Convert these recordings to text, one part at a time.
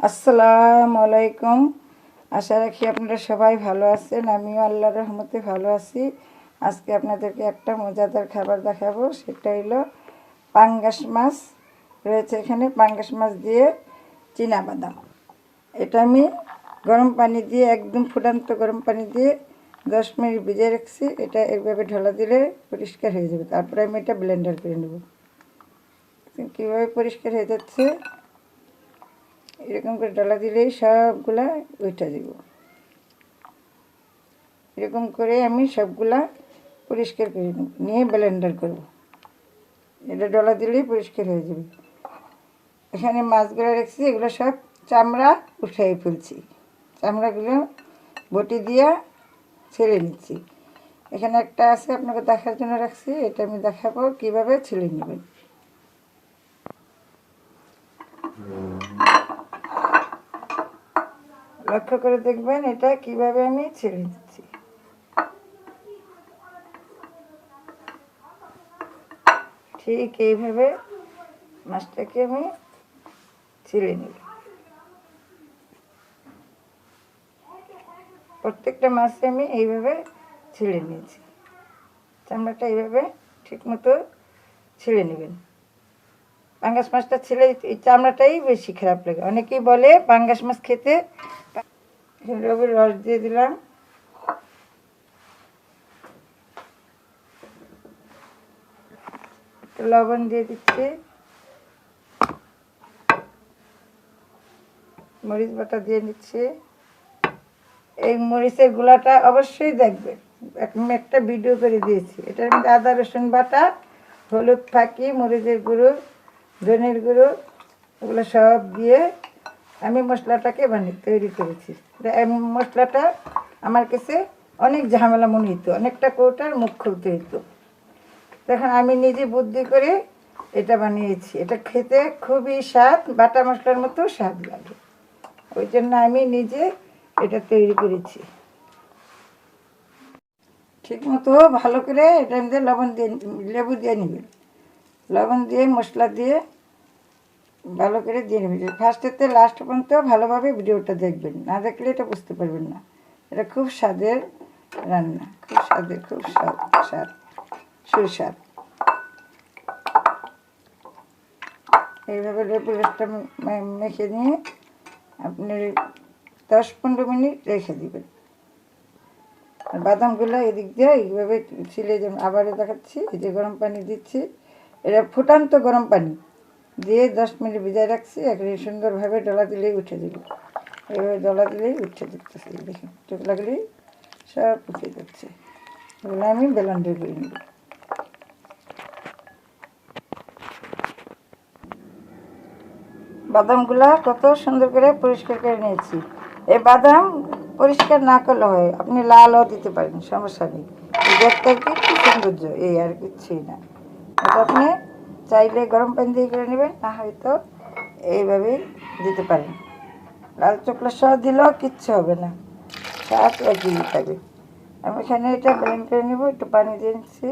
আসসালামু আলাইকুম। আশা রাখি আপনারা সবাই ভালো আছেন। আমিও আল্লাহর রহমতে ভালো আছি। আজকে আপনাদেরকে একটা মজাদার খাবার দেখাবো, সেটা হলো পাঙ্গাস মাছ রয়েছে এখানে। পাঙ্গাস মাছ দিয়ে চীনাবাদাম। এটা আমি গরম পানি দিয়ে, একদম ফুটান্ত গরম পানি দিয়ে 10 মিনিট ভিজিয়ে রাখছি। এটা এইভাবে ঢালা দিলে পরিষ্কার হয়ে যাবে। তারপরে আমি এটা ব্লেন্ডার করে নেব। কীভাবে পরিষ্কার হয়ে যাচ্ছে, এরকম করে ডালা দিলেই সবগুলা উঠে দিব। এরকম করে আমি সবগুলা পরিষ্কার করে নেব, নিয়ে ব্লেন্ডার করব। এটা ডলা দিলেই পরিষ্কার হয়ে যাবে। এখানে মাছগুলো রেখেছি, এগুলো সব চামড়া উঠাই ফেলছি। চামড়াগুলো বটি দিয়ে ছেড়ে নিচ্ছি। এখানে একটা আছে, আপনাকে দেখার জন্য রাখছি। এটা আমি দেখাবো কীভাবে ছেড়ে নেবেন। লক্ষ্য করে দেখবেন এটা কিভাবে আমি ছেড়ে দিচ্ছি। ঠিক এইভাবে মাছটাকে আমি ছেড়ে নেব। প্রত্যেকটা মাছে আমি এইভাবে ছেড়ে নিয়েছি। চামড়াটা এইভাবে ঠিক মতো ছেড়ে নেবেন। পাঙ্গাস মাছটা ছেড়ে এই চামড়াটাই বেশি খারাপ লাগে। অনেকেই বলে পাঙ্গাস মাছ খেতে। লেবুর রস দিয়ে দিলাম, লবণ দিয়ে দিচ্ছি, মরিচ বাটা দিয়ে নিচ্ছি। এই মরিচের গুঁড়াটা অবশ্যই দেখবেন, আমি একটা ভিডিও করে দিয়েছি। এটার মধ্যে আদা রসুন বাটা, হলুদ ফাঁকি, মরিচের গুঁড়ো, ধনের গুঁড়ো, এগুলো সব দিয়ে আমি মশলাটাকে তৈরি করেছি। মশলাটা আমার কাছে অনেক ঝামেলা মনে হতো, অনেকটা কৌটার মুখ খুলতে হতো। তখন আমি নিজে বুদ্ধি করে এটা বানিয়েছি। এটা খেতে খুবই স্বাদ, বাটা মশলার মতো স্বাদ লাগে। ওই জন্য আমি নিজে এটা তৈরি করেছি। ঠিক মতো ভালো করে এটার মধ্যে লবণ দিয়ে, লেবু দিয়ে নেবেন। লবণ দিয়ে মশলা দিয়ে ভালো করে দিয়ে নেবেন। ফার্স্টেতে লাস্ট পর্যন্ত ভালোভাবে ভিডিওটা দেখবেন, না দেখলে এটা বুঝতে পারবেন না। এটা খুব স্বাদের রান্না, খুব স্বাদের, খুব স্বাদ, সুস্বাদ। এইভাবে লেবু রসটা মেখে নিয়ে আপনি 10-15 মিনিট রেখে দিবেন। আর বাদামগুলো এদিক দিয়ে এইভাবে ছিলে, যেমন আবারও দেখাচ্ছি। এই যে গরম পানি দিচ্ছি, এটা ফুটান্ত গরম পানি দিয়ে 10 মিনিট ভিজায় রাখছি। একেবারে সুন্দরভাবে ডলা দিলেই উঠে দেবে। এইভাবে ডলা দিলেই উঠে দিতেছি, দেখুন চোখ লাগলেই সব উঠে যাচ্ছে। এগুলো আমি ব্লেন্ডার করে নেব। বাদামগুলা কত সুন্দর করে পরিষ্কার করে নিয়েছি। এই বাদাম পরিষ্কার না করলে হয়, আপনি লালও দিতে পারেন, সমস্যা নেই। দেখতে কি সৌন্দর্য, এই আর কিছুই না। এটা আপনি চাইলে গরম পানি দিয়ে করে নেবেন, না হয়তো এইভাবেই দিতে পারেন। লাল চকলেট সহ দিলেও কিচ্ছু হবে না, স্বাদ একই থাকবে। আমি এখানে এটা ব্লেন্ড করে নেব। একটু পানি দিয়ে নিচ্ছি।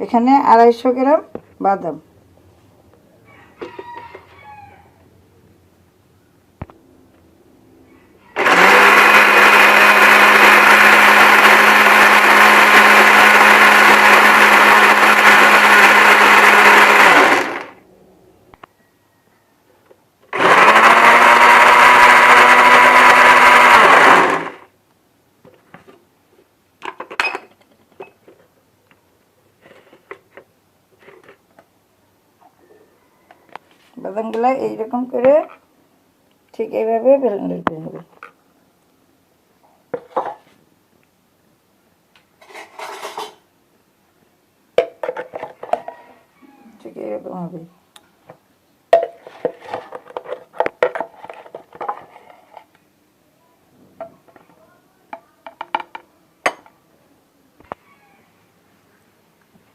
এখানে 250 গ্রাম বাদাম, বাদামগুলো এইরকম করে ঠিক এইভাবে ব্লেন্ডার করে নেব। ঠিক এরকম হবে।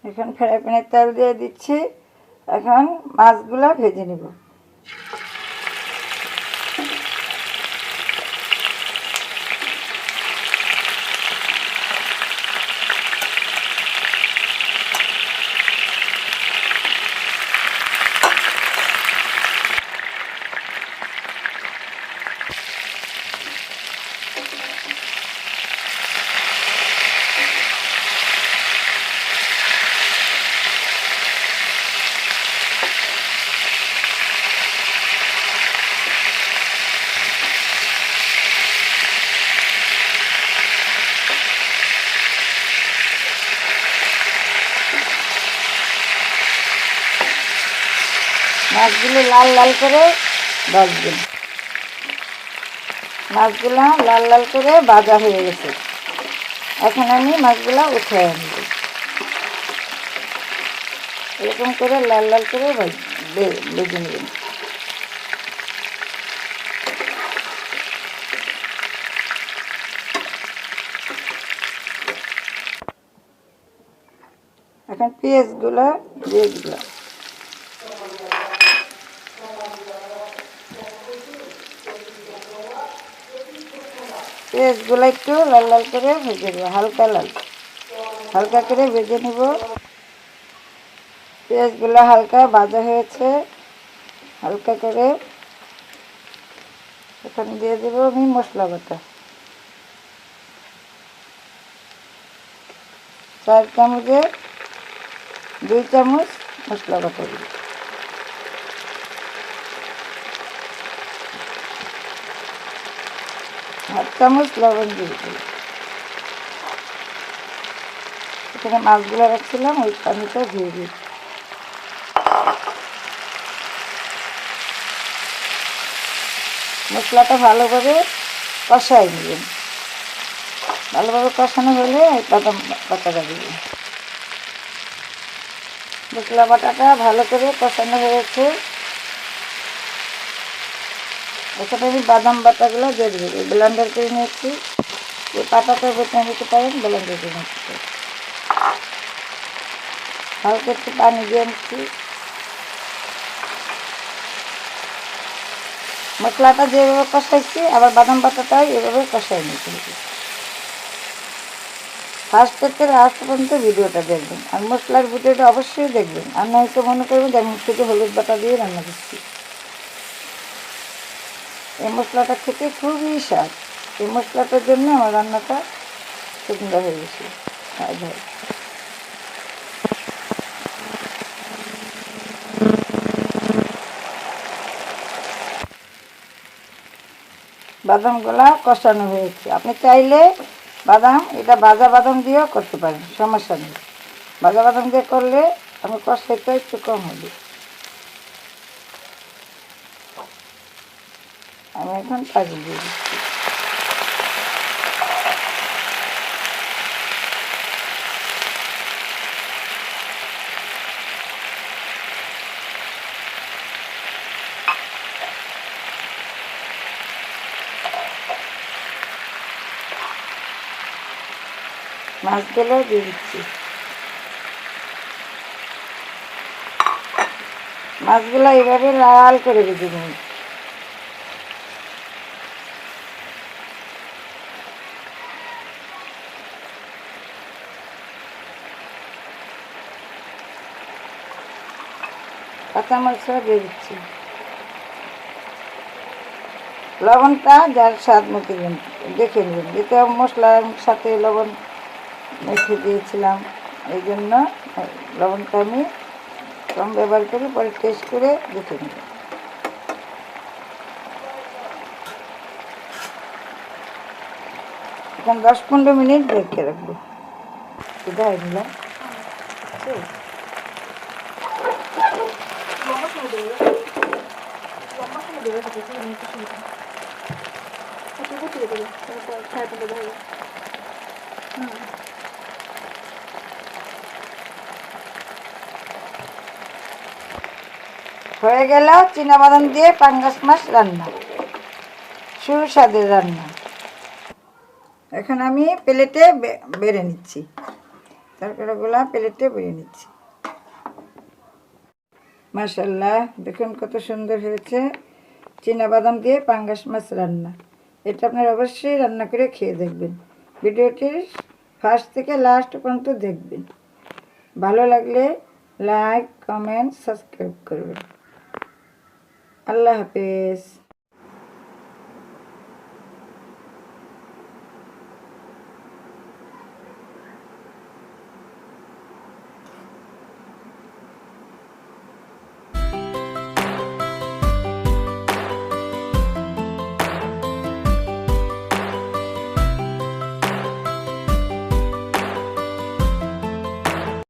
এখন ফ্রাই প্যানে তেল দিয়ে দিচ্ছি। এখন মাছগুলো ভেজে নেব। মাছগুলো লাল লাল করে ভাজবেন। মাছগুলো লাল লাল করে ভাজা হয়ে গেছে, এখন আমি মাছগুলো উঠে আনব। এরকম করে লাল লাল করে ভেজে নেবেন। এখন পেঁয়াজগুলো দিয়ে দিলাম। পেঁয়াজগুলো একটু লাল লাল করে ভেজে নেব, হালকা করে ভেজে নেব। পেঁয়াজগুলো হালকা ভাজা হয়েছে, হালকা করে এখন দিয়ে দেব আমি মশলা বাটা। 4 চামচে 2 চামচ মশলা বাটা দিই। হাফ চামচ লবণ দিয়ে দিই। এখানে মাছগুলো রাখছিলাম, ওই পানিটা দিয়ে দিই। মশলাটা ভালোভাবে কষাই নেবেন। ভালোভাবে কষানো হলে বাদাম বাটাটা দিবেন। মশলা বাটাটা ভালো করে কষানো হয়েছে, এখানে আমি বাদাম বাটাগুলো দিয়ে দেবো। ব্লেন্ডার করে নিয়েছি, এই পাটাটা বেটে নিতে পারেন, ব্লেন্ডার করে নিতে পারেন। হালকা একটু পানি দিয়ে নিচ্ছি। মশলাটা যেভাবে কষাইছি আবার বাদাম বাটাটাও এভাবে কষাই নিতে হবে। ফার্স্ট থেকে লাস্ট পর্যন্ত ভিডিওটা দেখবেন, আর মশলার ভিডিওটা অবশ্যই দেখবেন, আর নয়তো মনে করবেন যে আমি শুধু হলুদ বাটা দিয়ে রান্না করছি। এই মশলাটা খেতে খুবই স্বাদ। এই মশলাটার জন্য আমার রান্নাটা সুন্দর হয়ে গেছে। বাদামগুলা কষানো হয়েছে, আপনি চাইলে এটা ভাজা বাদাম দিয়েও করতে পারেন, সমস্যা নেই। ভাজা বাদাম দিয়ে করলে আমি কষাইতে একটু কম হবে। আমি এখন পানি দিয়ে দিচ্ছি। মাছগুলো দিয়ে দিচ্ছি। মাছগুলো এইভাবে লাল করে ভেজে নিন। কাঁচামরিচও দিয়ে দিচ্ছি। লবণটা যার স্বাদ মতো দেখে নেবেন, যেহেতু মশলার সাথে লবণ মেখে দিয়েছিলাম, এই জন্য লবণটা আমি কম ব্যবহার করি, পরে টেস্ট করে দেখে নেব। এখন 10-15 মিনিট রেখে রাখবো। কোথায় নিলাম হয়ে গেল চীনাবাদাম দিয়ে পাঙ্গাস মাছ রান্না, সুস্বাদের রান্না। এখন আমি প্লেটে বেড়ে নিচ্ছি, তরকারিগুলো প্লেটে বেড়ে নিচ্ছি। মাশাআল্লাহ, দেখুন কত সুন্দর হয়েছে চীনাবাদাম দিয়ে পাঙ্গাস মাছ রান্না। এটা আপনারা অবশ্যই রান্না করে খেয়ে দেখবেন। ভিডিওটি ফার্স্ট থেকে লাস্ট পর্যন্ত দেখবেন। ভালো লাগলে লাইক, কমেন্ট, সাবস্ক্রাইব করবেন। আল্লাহ হাফেজ।